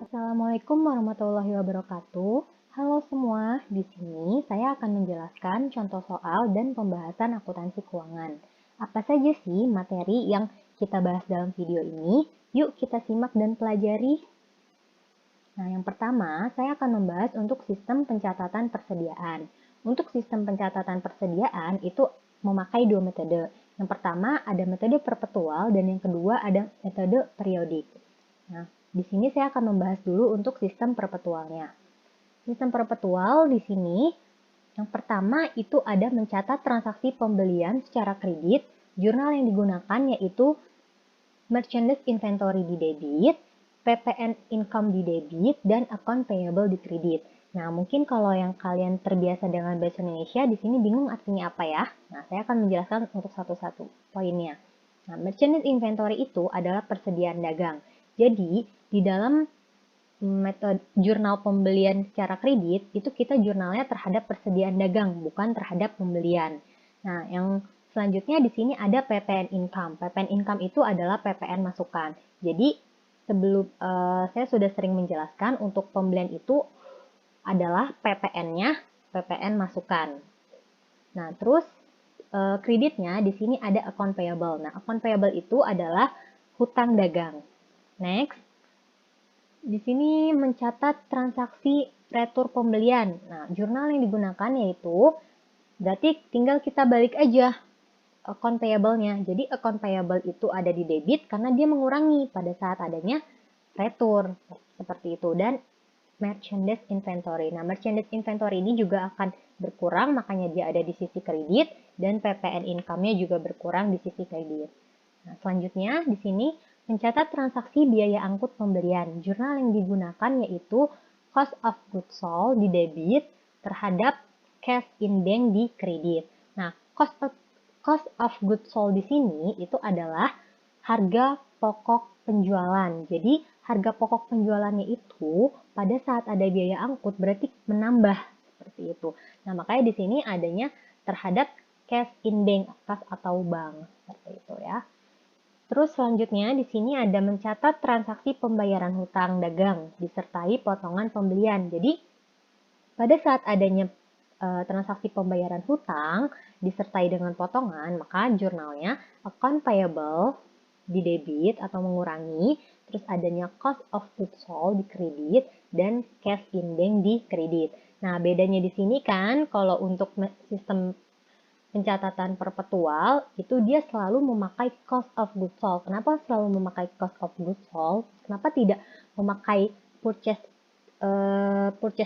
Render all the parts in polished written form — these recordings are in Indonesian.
Assalamualaikum warahmatullahi wabarakatuh. Halo semua, di sini saya akan menjelaskan contoh soal dan pembahasan akuntansi keuangan. Apa saja sih materi yang kita bahas dalam video ini? Yuk kita simak dan pelajari. Nah, yang pertama, saya akan membahas untuk sistem pencatatan persediaan. Untuk sistem pencatatan persediaan itu memakai dua metode. Yang pertama ada metode perpetual dan yang kedua ada metode periodik. Nah, di sini saya akan membahas dulu untuk sistem perpetualnya. Sistem perpetual di sini, yang pertama itu ada mencatat transaksi pembelian secara kredit. Jurnal yang digunakan yaitu Merchandise Inventory di debit, PPN Income di debit, dan Account Payable di kredit. Nah, mungkin kalau yang kalian terbiasa dengan bahasa Indonesia, di sini bingung artinya apa ya? Nah, saya akan menjelaskan untuk satu-satu poinnya. Nah, Merchandise Inventory itu adalah persediaan dagang. Jadi, di dalam metode jurnal pembelian secara kredit, itu kita jurnalnya terhadap persediaan dagang, bukan terhadap pembelian. Nah, yang selanjutnya di sini ada PPN income. PPN income itu adalah PPN masukan. Jadi, sebelum saya sudah sering menjelaskan untuk pembelian itu adalah PPN-nya, PPN masukan. Nah, terus kreditnya di sini ada account payable. Nah, account payable itu adalah hutang dagang. Next, di sini mencatat transaksi retur pembelian. Nah, jurnal yang digunakan yaitu, berarti tinggal kita balik aja account payable-nya. Jadi, account payable itu ada di debit karena dia mengurangi pada saat adanya retur. Seperti itu. Dan merchandise inventory. Nah, merchandise inventory ini juga akan berkurang, makanya dia ada di sisi kredit, dan PPN income-nya juga berkurang di sisi kredit. Nah, selanjutnya di sini mencatat transaksi biaya angkut pembelian. Jurnal yang digunakan yaitu cost of goods sold di debit terhadap cash in bank di kredit. Nah, cost of goods sold di sini itu adalah harga pokok penjualan. Jadi, harga pokok penjualannya itu pada saat ada biaya angkut berarti menambah seperti itu. Nah, makanya di sini adanya terhadap cash in bank, kas atau bank seperti itu ya. Terus selanjutnya di sini ada mencatat transaksi pembayaran hutang dagang disertai potongan pembelian. Jadi pada saat adanya transaksi pembayaran hutang disertai dengan potongan, maka jurnalnya account payable di debit atau mengurangi, terus adanya cost of goods sold di kredit dan cash in bank di kredit. Nah, bedanya di sini kan kalau untuk sistem pencatatan perpetual itu dia selalu memakai cost of goods sold. Kenapa selalu memakai cost of goods sold? Kenapa tidak memakai purchase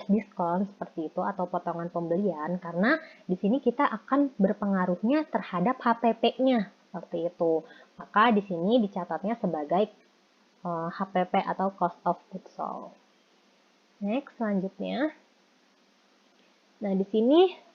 discount seperti itu atau potongan pembelian? Karena di sini kita akan berpengaruhnya terhadap HPP-nya seperti itu. Maka di sini dicatatnya sebagai HPP atau cost of goods sold. Next, selanjutnya. Nah, di sini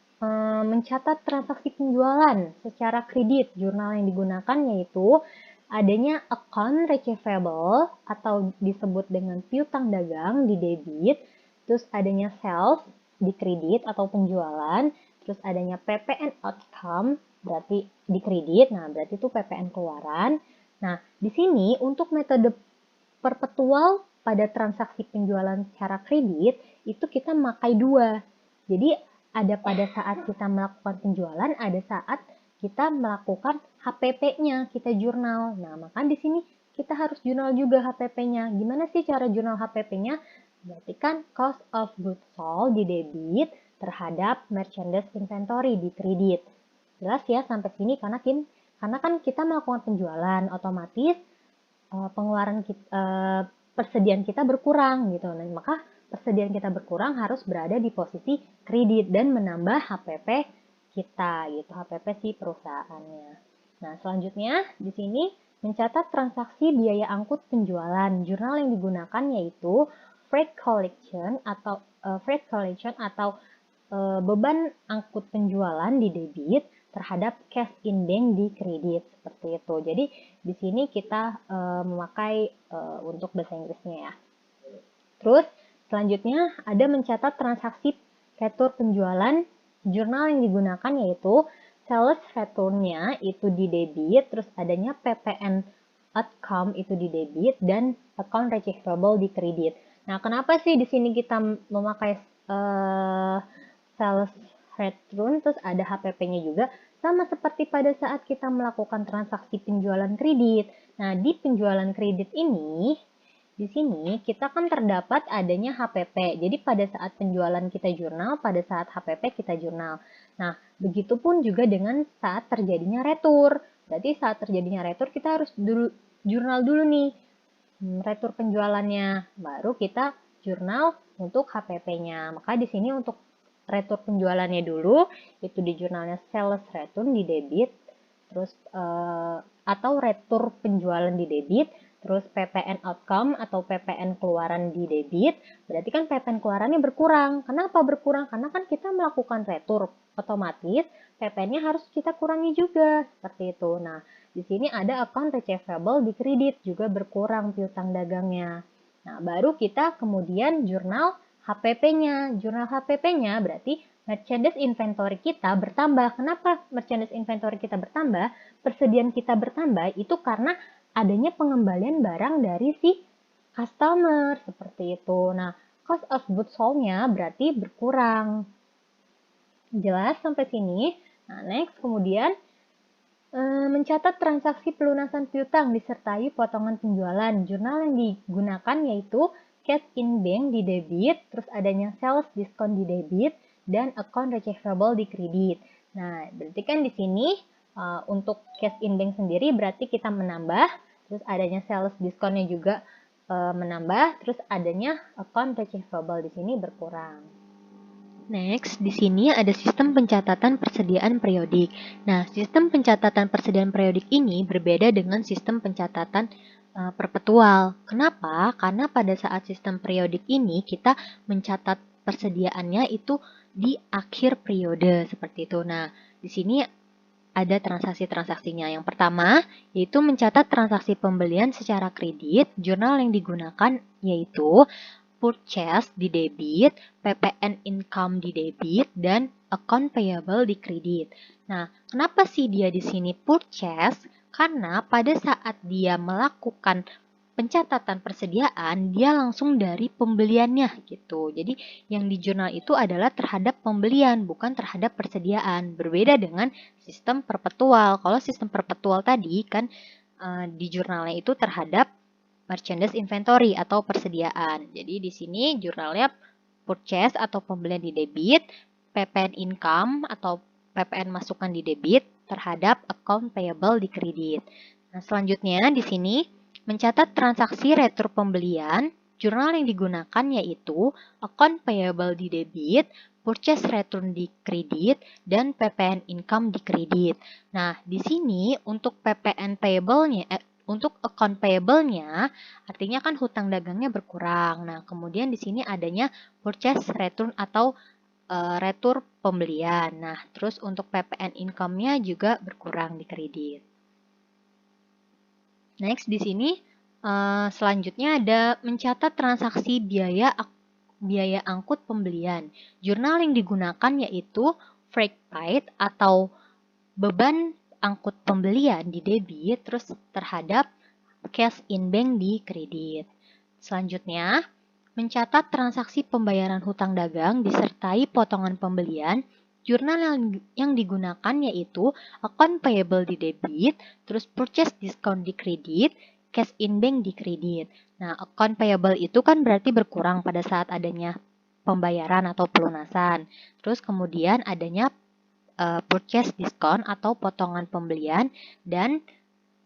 mencatat transaksi penjualan secara kredit. Jurnal yang digunakan yaitu adanya account receivable atau disebut dengan piutang dagang di debit, terus adanya sales di kredit atau penjualan, terus adanya PPN outcome berarti di kredit, nah berarti itu PPN keluaran. Nah, di sini untuk metode perpetual pada transaksi penjualan secara kredit itu kita memakai dua. Jadi ada pada saat kita melakukan penjualan, ada saat kita melakukan HPP-nya, kita jurnal. Nah, maka di sini kita harus jurnal juga HPP-nya. Gimana sih cara jurnal HPP-nya? Berarti kan cost of goods sold di debit terhadap merchandise inventory di kredit. Jelas ya sampai sini karena kan kita melakukan penjualan, otomatis pengeluaran persediaan kita berkurang gitu. Nah, maka persediaan kita berkurang harus berada di posisi kredit dan menambah HPP kita gitu, HPP si perusahaannya. Nah, selanjutnya di sini mencatat transaksi biaya angkut penjualan. Jurnal yang digunakan yaitu freight collection atau beban angkut penjualan di debit terhadap cash in bank di kredit seperti itu. Jadi di sini kita memakai untuk bahasa Inggrisnya ya. Terus selanjutnya ada mencatat transaksi retur penjualan. Jurnal yang digunakan yaitu sales returnnya itu di debit, terus adanya PPN outcome itu di debit dan account receivable di kredit. Nah, kenapa sih di sini kita memakai sales return, terus ada HPP-nya juga, sama seperti pada saat kita melakukan transaksi penjualan kredit. Nah, di penjualan kredit ini, di sini kita kan terdapat adanya HPP. Jadi pada saat penjualan kita jurnal, pada saat HPP kita jurnal. Nah, begitupun juga dengan saat terjadinya retur. Berarti saat terjadinya retur kita harus jurnal dulu nih, retur penjualannya, baru kita jurnal untuk HPP-nya. Maka di sini untuk retur penjualannya dulu, itu di jurnalnya sales return di debit, terus atau retur penjualan di debit, terus PPN outcome atau PPN keluaran di debit, berarti kan PPN keluarannya berkurang. Kenapa berkurang? Karena kan kita melakukan retur, otomatis PPN-nya harus kita kurangi juga, seperti itu. Nah, di sini ada account receivable di kredit, juga berkurang piutang dagangnya. Nah, baru kita kemudian jurnal HPP-nya. Jurnal HPP-nya berarti merchandise inventory kita bertambah. Kenapa merchandise inventory kita bertambah? Persediaan kita bertambah itu karena adanya pengembalian barang dari si customer, seperti itu. Nah, cost of goods sold-nya berarti berkurang. Jelas sampai sini? Nah, next kemudian mencatat transaksi pelunasan piutang disertai potongan penjualan. Jurnal yang digunakan yaitu cash in bank di debit, terus adanya sales discount di debit, dan account receivable di kredit. Nah, berarti kan di sini untuk cash in bank sendiri berarti kita menambah, terus adanya sales discountnya juga menambah, terus adanya account receivable di sini berkurang. Next, di sini ada sistem pencatatan persediaan periodik. Nah, sistem pencatatan persediaan periodik ini berbeda dengan sistem pencatatan perpetual. Kenapa? Karena pada saat sistem periodik ini kita mencatat persediaannya itu di akhir periode seperti itu. Nah, di sini ada transaksi-transaksinya. Yang pertama, yaitu mencatat transaksi pembelian secara kredit. Jurnal yang digunakan yaitu purchase di debit, PPN income di debit, dan account payable di kredit. Nah, kenapa sih dia di sini purchase? Karena pada saat dia melakukan pencatatan persediaan, dia langsung dari pembeliannya gitu. Jadi, yang di jurnal itu adalah terhadap pembelian, bukan terhadap persediaan. Berbeda dengan sistem perpetual. Kalau sistem perpetual tadi kan di jurnalnya itu terhadap merchandise inventory atau persediaan. Jadi di sini jurnalnya purchase atau pembelian di debit, PPN income atau PPN masukan di debit terhadap account payable di kredit. Nah, selanjutnya di sini mencatat transaksi retur pembelian. Jurnal yang digunakan yaitu account payable di debit, purchase return di kredit, dan PPN income di kredit. Nah, di sini untuk PPN payable-nya untuk account payable-nya, artinya kan hutang dagangnya berkurang. Nah, kemudian di sini adanya purchase return atau retur pembelian. Nah, terus untuk PPN income-nya juga berkurang di kredit. Next, di sini selanjutnya ada mencatat transaksi biaya angkut pembelian. Jurnal yang digunakan yaitu freight paid atau beban angkut pembelian di debit, terus terhadap cash in bank di kredit. Selanjutnya, mencatat transaksi pembayaran hutang dagang disertai potongan pembelian. Jurnal yang digunakan yaitu account payable di debit, terus purchase discount di kredit, cash in bank di kredit. Nah, account payable itu kan berarti berkurang pada saat adanya pembayaran atau pelunasan. Terus kemudian adanya purchase discount atau potongan pembelian, dan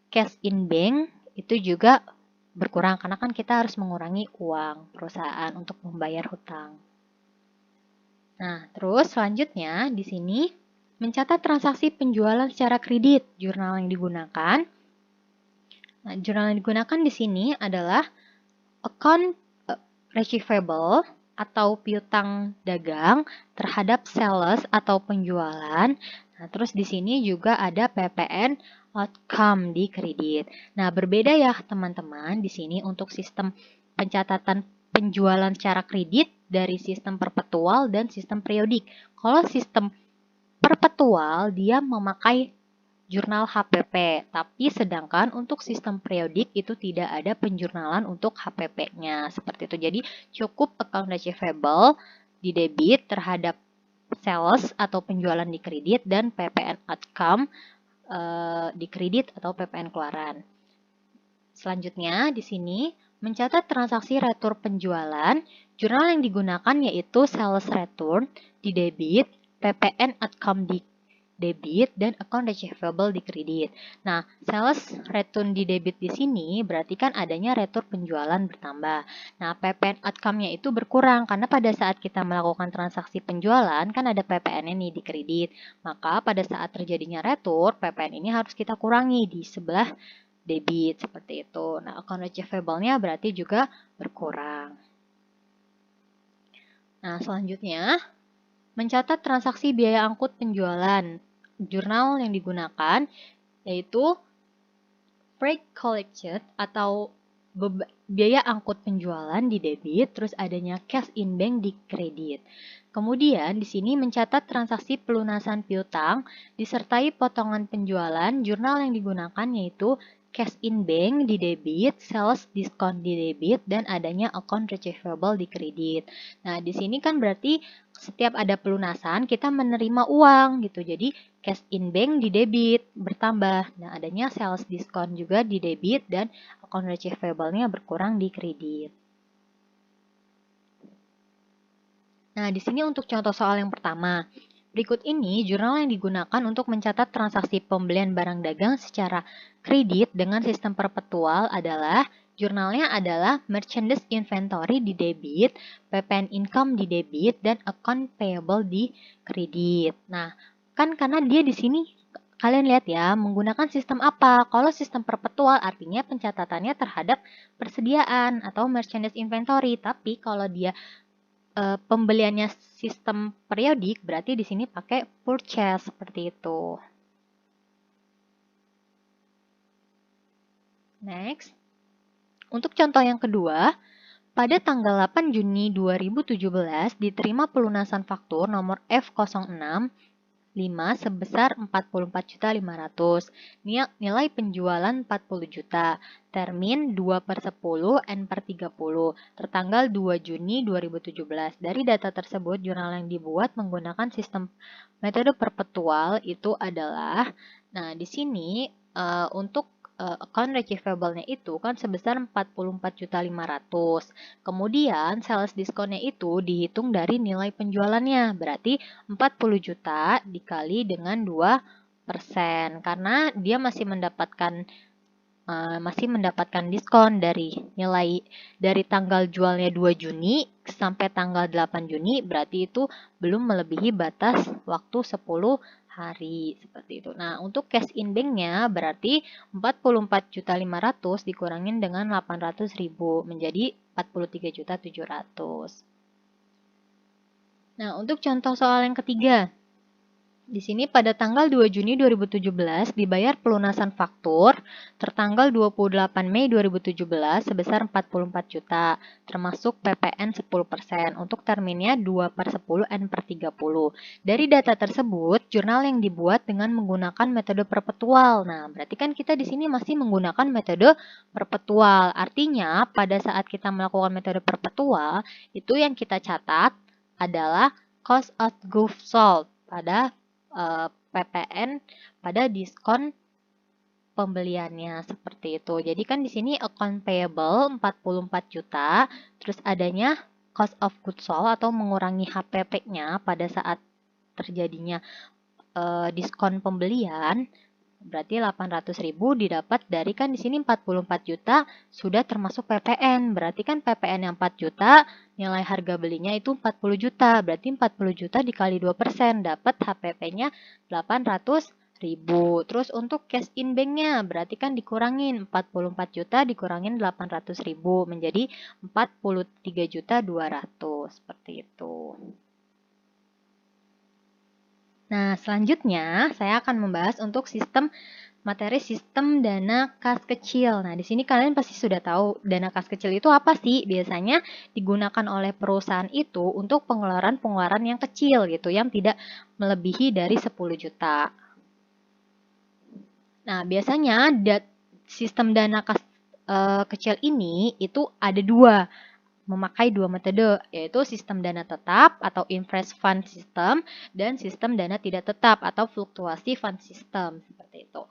cash in bank itu juga berkurang karena kan kita harus mengurangi uang perusahaan untuk membayar hutang. Nah, terus selanjutnya di sini mencatat transaksi penjualan secara kredit. Jurnal yang digunakan. Nah, jurnal yang digunakan di sini adalah account receivable atau piutang dagang terhadap sales atau penjualan. Nah, terus di sini juga ada PPN outcome di kredit. Nah, berbeda ya teman-teman di sini untuk sistem pencatatan penjualan secara kredit dari sistem perpetual dan sistem periodik. Kalau sistem perpetual dia memakai jurnal HPP. Tapi sedangkan untuk sistem periodik itu tidak ada penjurnalan untuk HPP-nya. Seperti itu. Jadi cukup account receivable di debit terhadap sales atau penjualan di kredit dan PPN outcome di kredit atau PPN keluaran. Selanjutnya di sini mencatat transaksi retur penjualan, jurnal yang digunakan yaitu sales return di debit, PPN outcome di debit, dan account receivable di kredit. Nah, sales return di debit di sini berarti kan adanya retur penjualan bertambah. Nah, PPN outcome-nya itu berkurang karena pada saat kita melakukan transaksi penjualan kan ada PPN-nya nih di kredit. Maka pada saat terjadinya retur, PPN ini harus kita kurangi di sebelah debit seperti itu. Nah, account receivable-nya berarti juga berkurang. Nah, selanjutnya mencatat transaksi biaya angkut penjualan. Jurnal yang digunakan yaitu freight collected atau biaya angkut penjualan di debit, terus adanya cash in bank di kredit. Kemudian di sini mencatat transaksi pelunasan piutang disertai potongan penjualan. Jurnal yang digunakan yaitu cash in bank di debit, sales discount di debit, dan adanya account receivable di kredit. Nah, di sini kan berarti setiap ada pelunasan kita menerima uang gitu. Jadi cash in bank di debit bertambah. Nah, adanya sales discount juga di debit dan account receivable-nya berkurang di kredit. Nah, di sini untuk contoh soal yang pertama. Berikut ini jurnal yang digunakan untuk mencatat transaksi pembelian barang dagang secara kredit dengan sistem perpetual adalah jurnalnya adalah merchandise inventory di debit, PPN income di debit, dan account payable di kredit. Nah, kan karena dia di sini kalian lihat ya, menggunakan sistem apa? Kalau sistem perpetual artinya pencatatannya terhadap persediaan atau merchandise inventory. Tapi kalau dia pembeliannya sistem periodik, berarti di sini pakai purchase seperti itu. Next. Untuk contoh yang kedua, pada tanggal 8 Juni 2017 diterima pelunasan faktur nomor F06 sebesar 44.500. Nilai penjualan 40 juta. Termin 2/10 N/30. Tertanggal 2 Juni 2017. Dari data tersebut, jurnal yang dibuat menggunakan sistem metode perpetual itu adalah, nah di sini untuk account receivable-nya itu kan sebesar 44.500. Kemudian sales diskonnya itu dihitung dari nilai penjualannya. Berarti 40 juta dikali dengan 2% karena dia masih mendapatkan diskon dari nilai dari tanggal jualnya 2 Juni sampai tanggal 8 Juni, berarti itu belum melebihi batas waktu 10 hari seperti itu. Nah, untuk cash in bank-nya berarti 44.500 dikurangin dengan 800.000 menjadi 43.700. Nah, untuk contoh soal yang ketiga. Di sini pada tanggal 2 Juni 2017 dibayar pelunasan faktur tertanggal 28 Mei 2017 sebesar 44 juta, termasuk PPN 10% untuk terminnya 2/10 N/30. Dari data tersebut, jurnal yang dibuat dengan menggunakan metode perpetual. Nah, berarti kan kita di sini masih menggunakan metode perpetual. Artinya, pada saat kita melakukan metode perpetual, itu yang kita catat adalah cost of goods sold pada PPN pada diskon pembeliannya seperti itu. Jadi kan di sini account payable 44 juta, terus adanya cost of goods sold atau mengurangi HPP-nya pada saat terjadinya diskon pembelian. Berarti 800.000 didapat dari kan di sini 44 juta sudah termasuk PPN. Berarti kan PPN yang 4 juta, nilai harga belinya itu 40 juta. Berarti 40 juta dikali 2%, dapat HPP-nya 800.000. Terus untuk cash in bank-nya berarti kan dikurangin 44 juta dikurangin 800.000 menjadi 43.200 seperti itu. Nah, selanjutnya saya akan membahas untuk materi sistem dana kas kecil. Nah, di sini kalian pasti sudah tahu dana kas kecil itu apa sih? Biasanya digunakan oleh perusahaan itu untuk pengeluaran-pengeluaran yang kecil gitu, yang tidak melebihi dari 10 juta. Nah, biasanya sistem dana kas kecil ini itu ada dua, memakai dua metode, yaitu sistem dana tetap atau interest fund system dan sistem dana tidak tetap atau fluktuasi fund system, seperti itu.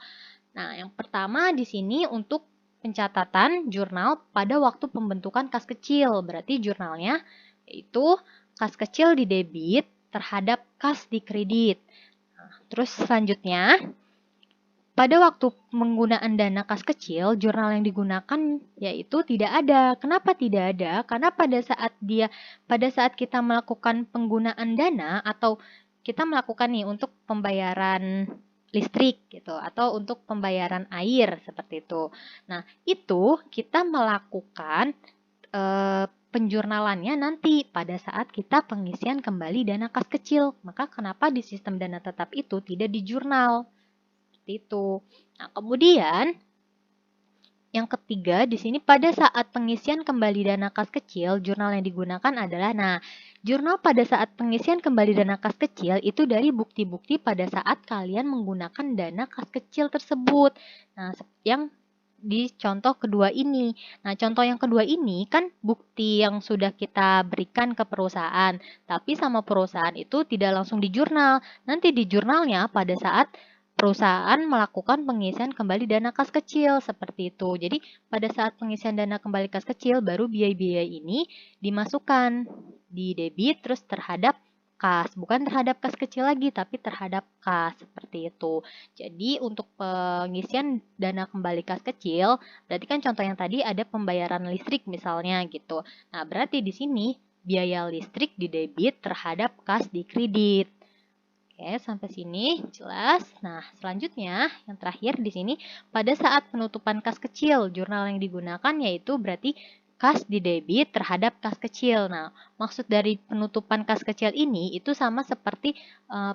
Nah, yang pertama di sini untuk pencatatan jurnal pada waktu pembentukan kas kecil. Berarti jurnalnya yaitu kas kecil di debit terhadap kas di kredit. Nah, terus selanjutnya, pada waktu penggunaan dana kas kecil, jurnal yang digunakan yaitu tidak ada. Kenapa tidak ada? Karena pada saat kita melakukan penggunaan dana atau kita melakukan nih untuk pembayaran listrik gitu atau untuk pembayaran air seperti itu. Nah, itu kita melakukan penjurnalannya nanti pada saat kita pengisian kembali dana kas kecil. Maka kenapa di sistem dana tetap itu tidak dijurnal? Itu. Nah, kemudian yang ketiga di sini pada saat pengisian kembali dana kas kecil, jurnal yang digunakan adalah jurnal pada saat pengisian kembali dana kas kecil itu dari bukti-bukti pada saat kalian menggunakan dana kas kecil tersebut. Nah, yang di contoh kedua ini. Nah, contoh yang kedua ini kan bukti yang sudah kita berikan ke perusahaan, tapi sama perusahaan itu tidak langsung di jurnal. Nanti di jurnalnya pada saat perusahaan melakukan pengisian kembali dana kas kecil seperti itu. Jadi pada saat pengisian dana kembali kas kecil baru biaya-biaya ini dimasukkan di debit terus terhadap kas, bukan terhadap kas kecil lagi tapi terhadap kas seperti itu. Jadi untuk pengisian dana kembali kas kecil, berarti kan contoh yang tadi ada pembayaran listrik misalnya gitu. Nah, berarti di sini biaya listrik di debit terhadap kas di kredit. Oke, sampai sini jelas. Nah, selanjutnya yang terakhir di sini pada saat penutupan kas kecil, jurnal yang digunakan yaitu berarti kas di debit terhadap kas kecil. Nah, maksud dari penutupan kas kecil ini itu sama seperti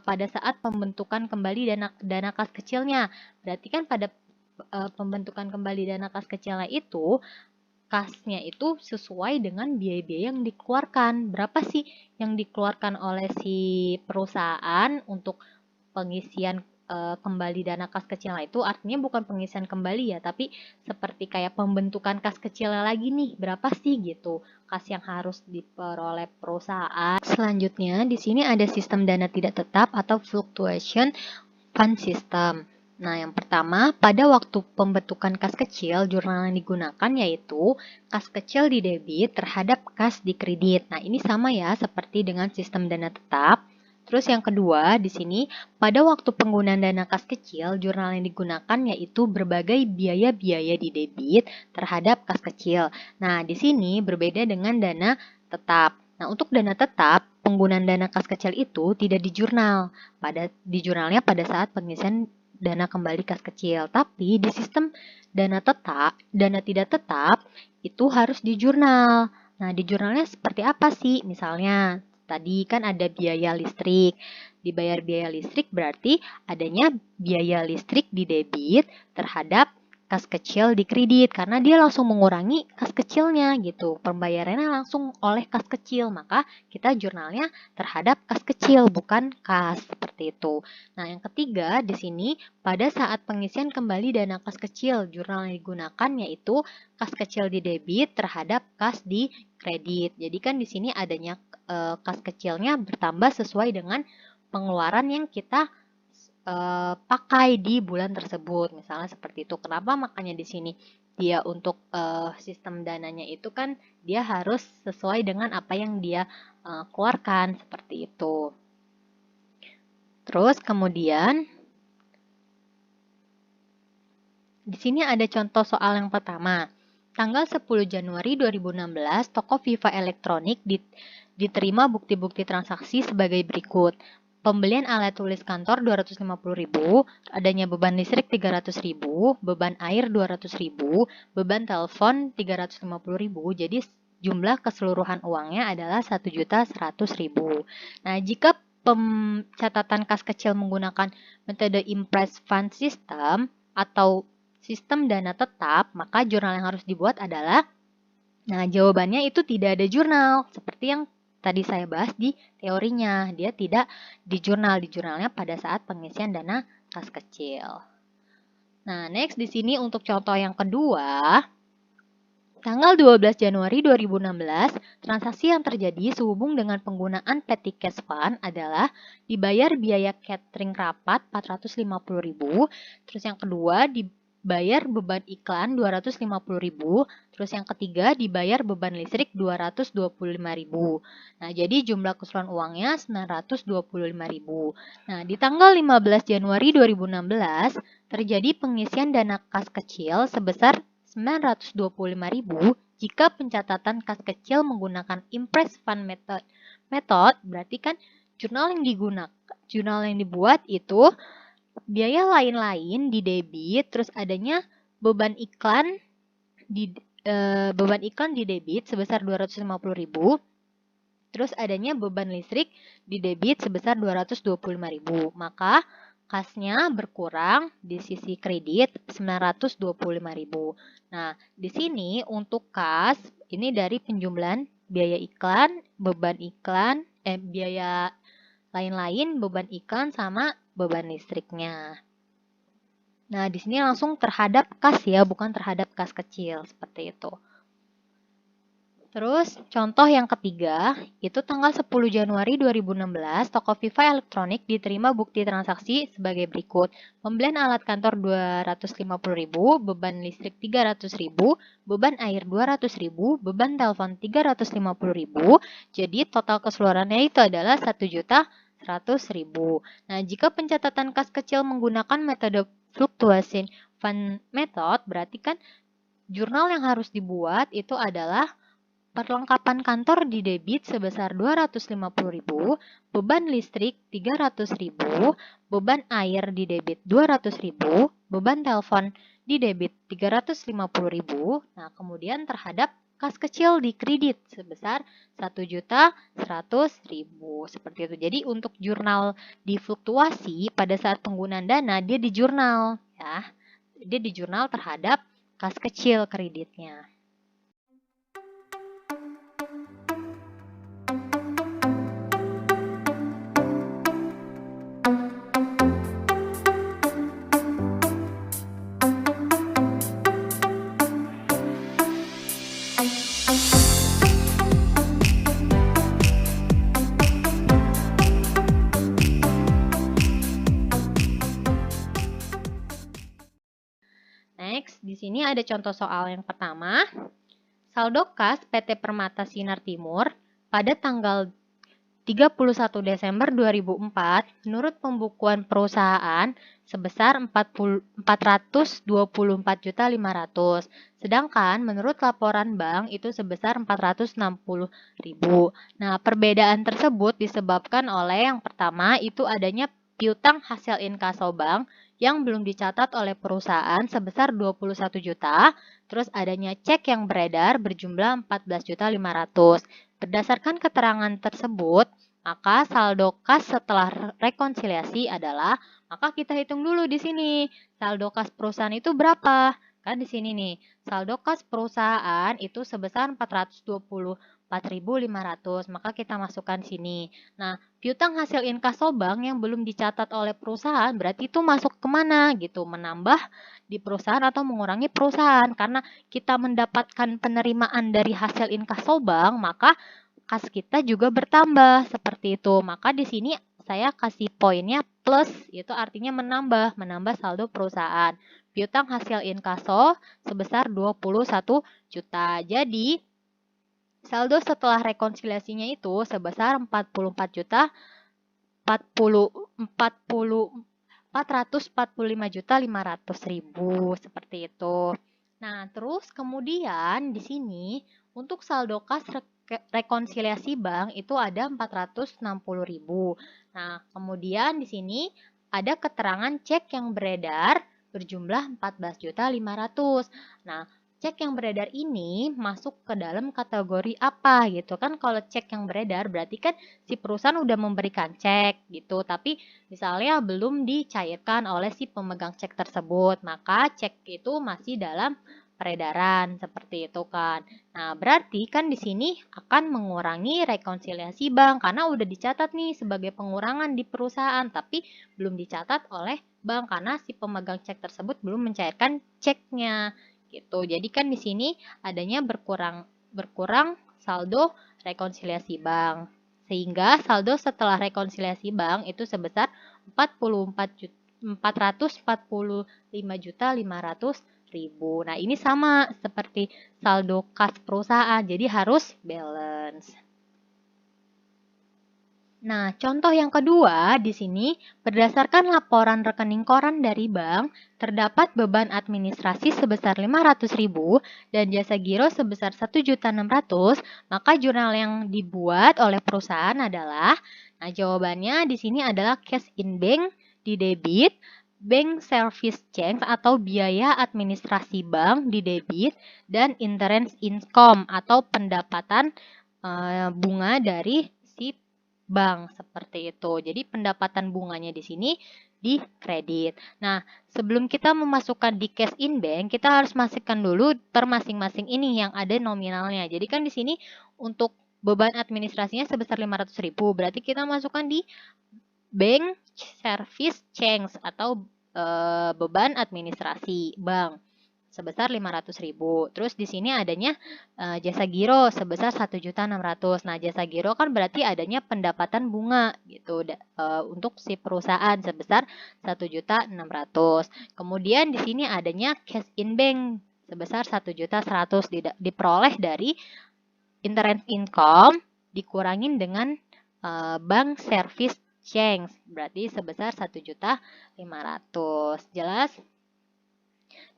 pada saat pembentukan kembali dana kas kecilnya. Berarti kan pada pembentukan kembali dana kas kecilnya itu kasnya itu sesuai dengan biaya-biaya yang dikeluarkan. Berapa sih yang dikeluarkan oleh si perusahaan untuk pengisian kembali dana kas kecilnya itu, artinya bukan pengisian kembali ya, tapi seperti kayak pembentukan kas kecilnya lagi nih, berapa sih gitu kas yang harus diperoleh perusahaan. Selanjutnya di sini ada sistem dana tidak tetap atau fluctuation fund system. Nah, yang pertama, pada waktu pembentukan kas kecil, jurnal yang digunakan yaitu kas kecil di debit terhadap kas di kredit. Nah, ini sama ya seperti dengan sistem dana tetap. Terus yang kedua, di sini pada waktu penggunaan dana kas kecil, jurnal yang digunakan yaitu berbagai biaya-biaya di debit terhadap kas kecil. Nah, di sini berbeda dengan dana tetap. Nah, untuk dana tetap, penggunaan dana kas kecil itu tidak dijurnal. Di jurnalnya pada saat pengisian dana kembali kas kecil. Tapi di sistem dana tidak tetap itu harus dijurnal. Nah, di jurnalnya seperti apa sih? Misalnya, tadi kan ada biaya listrik. Dibayar biaya listrik berarti adanya biaya listrik di debit terhadap kas kecil di kredit karena dia langsung mengurangi kas kecilnya gitu. Pembayarannya langsung oleh kas kecil, maka kita jurnalnya terhadap kas kecil bukan kas seperti itu. Nah, yang ketiga di sini pada saat pengisian kembali dana kas kecil, jurnal yang digunakan yaitu kas kecil di debit terhadap kas di kredit. Jadi kan di sini adanya kas kecilnya bertambah sesuai dengan pengeluaran yang kita pakai di bulan tersebut, misalnya seperti itu. Kenapa makanya di sini dia untuk sistem dananya itu kan dia harus sesuai dengan apa yang dia keluarkan seperti itu. Terus kemudian di sini ada contoh soal yang pertama. Tanggal 10 Januari 2016, toko Viva Elektronik diterima bukti-bukti transaksi sebagai berikut. Pembelian alat tulis kantor 250.000, adanya beban listrik 300.000, beban air 200.000, beban telepon 350.000. Jadi jumlah keseluruhan uangnya adalah 1.100.000. Nah, jika pencatatan kas kecil menggunakan metode impress fund system atau sistem dana tetap, maka jurnal yang harus dibuat adalah, nah jawabannya itu tidak ada jurnal, seperti yang tadi saya bahas di teorinya, dia tidak di jurnalnya pada saat pengisian dana kas kecil. Nah, next di sini untuk contoh yang kedua, tanggal 12 Januari 2016, transaksi yang terjadi sehubung dengan penggunaan petty cash fund adalah dibayar biaya catering rapat 450.000, terus yang kedua dibayar beban iklan 250.000, terus yang ketiga dibayar beban listrik 225.000. Nah, jadi jumlah keseluruhan uangnya 925.000. Nah, di tanggal 15 Januari 2016 terjadi pengisian dana kas kecil sebesar 925.000 jika pencatatan kas kecil menggunakan impress fund method. Berarti kan jurnal yang dibuat itu biaya lain-lain di debit, terus adanya beban iklan di debit sebesar 250.000, terus adanya beban listrik di debit sebesar 225.000. Maka kasnya berkurang di sisi kredit 925.000. Nah, di sini untuk kas ini dari penjumlahan biaya iklan, beban iklan, biaya lain-lain, beban iklan sama beban listriknya. Nah, di sini langsung terhadap kas ya, bukan terhadap kas kecil seperti itu. Terus, contoh yang ketiga, itu tanggal 10 Januari 2016, toko Viva Elektronik diterima bukti transaksi sebagai berikut. Pembelian alat kantor 250.000, beban listrik 300.000, beban air 200.000, beban telepon 350.000. Jadi, total keseluruhannya itu adalah 1.100.000. Nah, jika pencatatan kas kecil menggunakan metode fluctuation fund method, berarti kan jurnal yang harus dibuat itu adalah perlengkapan kantor di debit sebesar 250.000, beban listrik 300.000, beban air di debit 200.000, beban telepon di debit 350.000. Nah, kemudian terhadap kas kecil di kredit sebesar 1.100.000. Seperti itu. Jadi untuk jurnal di fluktuasi pada saat penggunaan dana dia di jurnal ya. Dia di jurnal terhadap kas kecil kreditnya. Next, di sini ada contoh soal yang pertama. Saldo kas PT Permata Sinar Timur pada tanggal 31 Desember 2004 menurut pembukuan perusahaan sebesar 424.500.000. Sedangkan menurut laporan bank itu sebesar 460.000. Nah, perbedaan tersebut disebabkan oleh yang pertama itu adanya piutang hasil inkaso bank yang belum dicatat oleh perusahaan sebesar 21 juta, terus adanya cek yang beredar berjumlah 14.500.000. Berdasarkan keterangan tersebut, maka saldo kas setelah rekonsiliasi adalah, maka kita hitung dulu di sini, saldo kas perusahaan itu berapa? Kan di sini nih, saldo kas perusahaan itu sebesar 424.500, maka kita masukkan sini. Nah, piutang hasil inkaso bank yang belum dicatat oleh perusahaan berarti itu masuk kemana gitu, menambah di perusahaan atau mengurangi perusahaan. Karena kita mendapatkan penerimaan dari hasil inkaso bank, maka kas kita juga bertambah seperti itu. Maka di sini saya kasih poinnya plus, itu artinya menambah saldo perusahaan. Piutang hasil inkaso sebesar 21 juta. Jadi saldo setelah rekonsiliasinya itu sebesar 44 juta 445.500.000 seperti itu. Nah, terus kemudian di sini untuk saldo kas rekonsiliasi bank itu ada 460.000. Nah, kemudian di sini ada keterangan cek yang beredar berjumlah 14.500.000. Nah, cek yang beredar ini masuk ke dalam kategori apa gitu kan? Kalau cek yang beredar berarti kan si perusahaan udah memberikan cek gitu, tapi misalnya belum dicairkan oleh si pemegang cek tersebut, maka cek itu masih dalam peredaran seperti itu kan. Nah, berarti kan di sini akan mengurangi rekonsiliasi bank karena udah dicatat nih sebagai pengurangan di perusahaan tapi belum dicatat oleh bank karena si pemegang cek tersebut belum mencairkan ceknya gitu. Jadi kan di sini adanya berkurang saldo rekonsiliasi bank. Sehingga saldo setelah rekonsiliasi bank itu sebesar 445.500.000. Nah, ini sama seperti saldo kas perusahaan, jadi harus balance. Nah, contoh yang kedua di sini, berdasarkan laporan rekening koran dari bank, terdapat beban administrasi sebesar 500.000 dan jasa giro sebesar 1.600.000, maka jurnal yang dibuat oleh perusahaan adalah, nah jawabannya di sini adalah cash in bank di debit, bank service charge atau biaya administrasi bank di debit, dan interest income atau pendapatan bunga dari si bank seperti itu. Jadi pendapatan bunganya di sini di kredit. Nah, sebelum kita memasukkan di cash in bank, kita harus masukkan dulu per masing-masing ini yang ada nominalnya. Jadi kan di sini untuk beban administrasinya sebesar 500.000, berarti kita masukkan di bank service change atau beban administrasi bank sebesar 500.000. Terus di sini adanya jasa giro sebesar 1.600.000. Nah, jasa giro kan berarti adanya pendapatan bunga gitu untuk si perusahaan sebesar 1.600.000. Kemudian di sini adanya cash in bank sebesar 1.100.000 diperoleh dari interest income dikurangin dengan bank service change berarti sebesar 1.500.000. Jelas?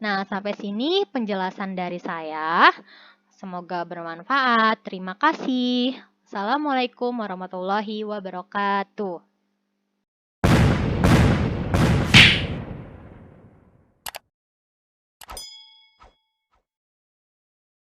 Nah, sampai sini penjelasan dari saya. Semoga bermanfaat. Terima kasih. Assalamualaikum warahmatullahi wabarakatuh.